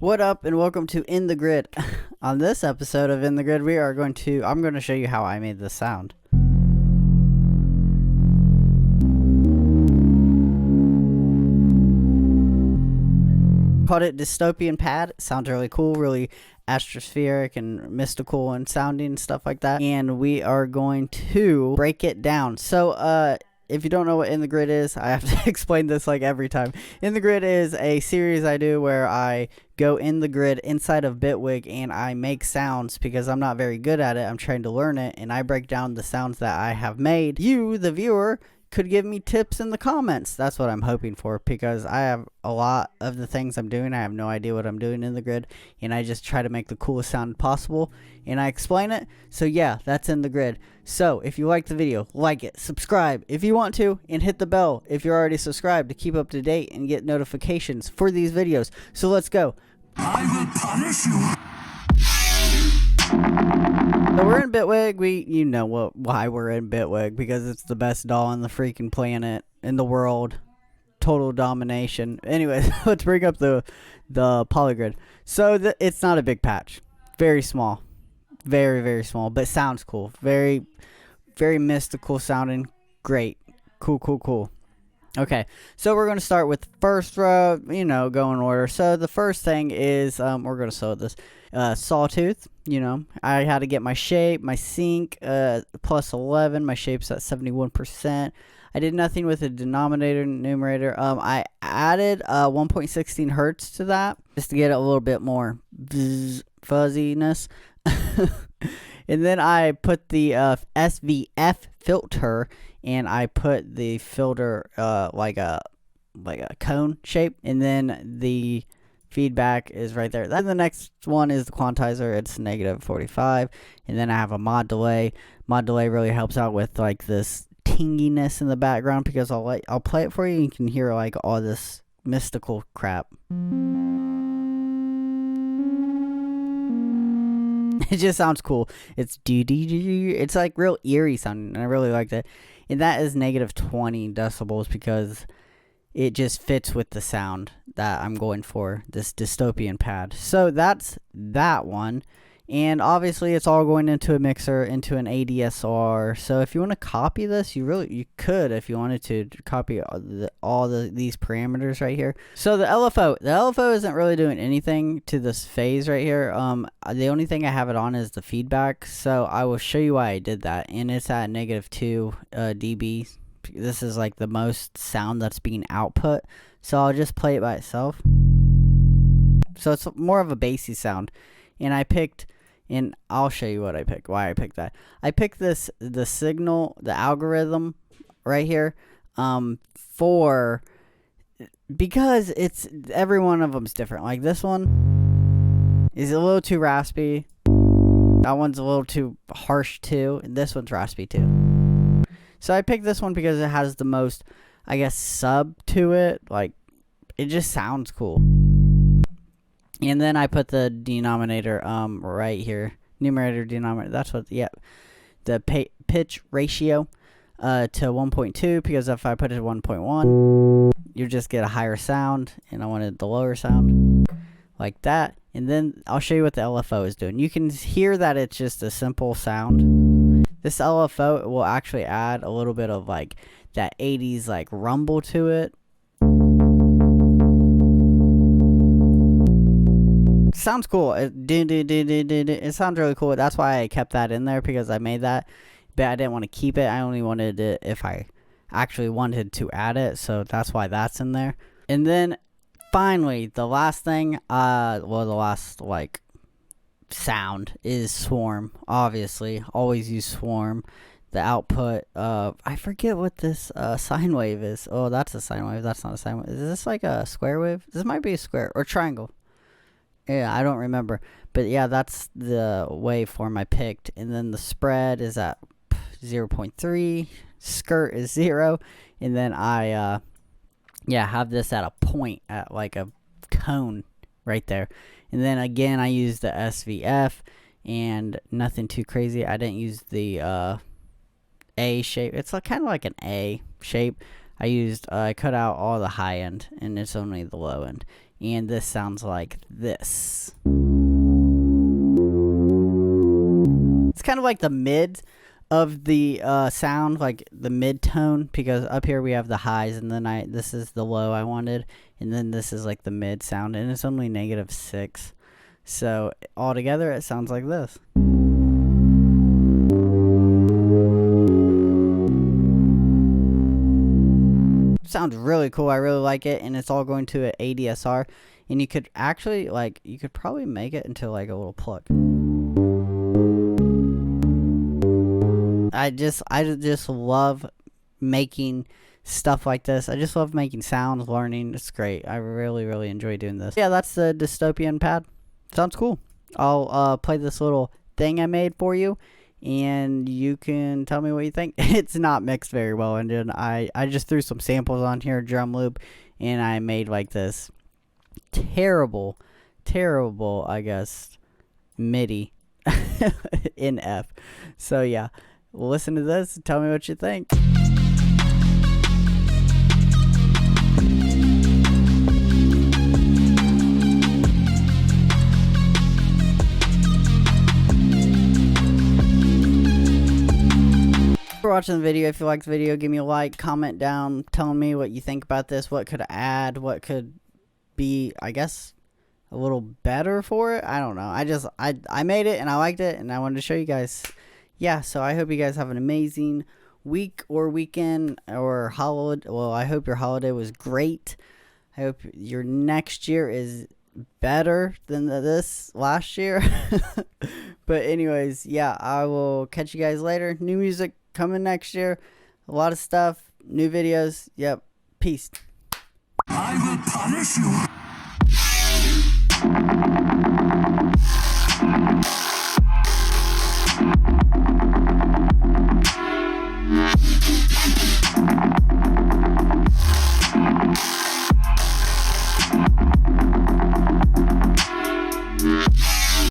What up and welcome to In the Grid. On this episode of In the Grid, I'm going to show you how I made this sound. Called it Dystopian Pad. It sounds really cool, really atmospheric and mystical and sounding and stuff like that. And we are going to break it down. So, if you don't know what In the Grid is, I have to explain this like every time. In the Grid is a series I do where I go in the grid inside of Bitwig and I make sounds because I'm not very good at it. I'm trying to learn it, and I break down the sounds that I have made. You, the viewer, could give me tips in the comments. That's what I'm hoping for, because I have a lot of the things I'm doing. I have no idea what I'm doing in the grid, and I just try to make the coolest sound possible, and I explain it. So yeah, that's In the Grid. So if you like the video, like it, subscribe if you want to, and hit the bell if you're already subscribed to keep up to date and get notifications for these videos. So let's go. I will punish you. So we're in Bitwig. You know why we're in Bitwig, because it's the best doll on the freaking planet, in the world. Total domination. Anyways, let's bring up the polygrid. So it's not a big patch. Very small. Very, very small, but sounds cool. Very, very mystical sounding. Great. Cool. Okay, so we're going to start with the first row, go in order. So the first thing is, we're going to start with this sawtooth. I had to get my shape, my sync, plus 11. My shape's at 71%. I did nothing with the denominator and numerator. I added 1.16 hertz to that just to get a little bit more fuzziness. And then I put the SVF filter, and I put the filter like a cone shape, and then the feedback is right there. Then the next one is the quantizer. It's -45, and then I have a mod delay. Mod delay really helps out with like this tinginess in the background, because I'll play it for you, and you can hear like all this mystical crap. It just sounds cool. It's it's like real eerie sounding, and I really like that. And that is -20 decibels, because it just fits with the sound that I'm going for, this dystopian pad. So that's that one. And obviously it's all going into a mixer, into an ADSR. So if you want to copy this, you could, if you wanted to copy all these parameters right here. So the LFO isn't really doing anything to this phase right here. The only thing I have it on is the feedback. So I will show you why I did that. And it's at -2 dB. This is like the most sound that's being output. So I'll just play it by itself. So it's more of a bassy sound. And and I'll show you what I picked, why I picked that. I picked the signal, the algorithm right here, because every one of them's different. Like this one is a little too raspy. That one's a little too harsh too, and this one's raspy too. So I picked this one because it has the most, I guess, sub to it. Like, it just sounds cool. And then I put the denominator right here. Numerator, denominator. That's what, yeah. The pitch ratio to 1.2, because if I put it at 1.1, you just get a higher sound, and I wanted the lower sound like that. And then I'll show you what the LFO is doing. You can hear that it's just a simple sound. This LFO will actually add a little bit of like that 80s like rumble to it. Sounds cool. It sounds really cool. That's why I kept that in there, because I made that, but I didn't want to keep it. I only wanted it if I actually wanted to add it, so that's why that's in there. And then finally, the last thing, the last like sound is Swarm. Obviously, always use Swarm. The output, I forget what this sine wave is. Oh, that's a sine wave. That's not a sine wave. Is this like a square wave? This might be a square or triangle. Yeah, I don't remember. But yeah, that's the waveform I picked. And then the spread is at 0.3. Skirt is 0. And then I, have this at a point, at like a cone right there. And then again, I used the SVF, and nothing too crazy. I didn't use the A shape. It's kind of like an A shape. I cut out all the high end, and it's only the low end. and this sounds like this. It's kind of like the mid of the sound, like the mid tone, because up here we have the highs, and then this is the low I wanted, and then this is like the mid sound, and it's only -6. So altogether it sounds like this. Sounds really cool. I really like it, and it's all going to an ADSR, and you could actually you could probably make it into like a little plug. I just love making stuff like this. I just love making sounds, learning. It's great. I really enjoy doing this. Yeah, that's the Dystopian Pad. Sounds cool. I'll play this little thing I made for you, and you can tell me what you think. It's not mixed very well, and then I just threw some samples on here, drum loop, and I made like this terrible, I guess, MIDI in F. So yeah, listen to this and tell me what you think. For watching the video. If you like the video, give me a like, comment down telling me what you think about this, what could add, what could be, I guess, a little better for it. I don't know. I made it and I liked it and I wanted to show you guys. Yeah, so I hope you guys have an amazing week or weekend or holiday. Well, I hope your holiday was great. I hope your next year is better than this last year. But anyways, yeah, I will catch you guys later. New music coming next year. A lot of stuff. New videos. Yep. Peace. I will punish you.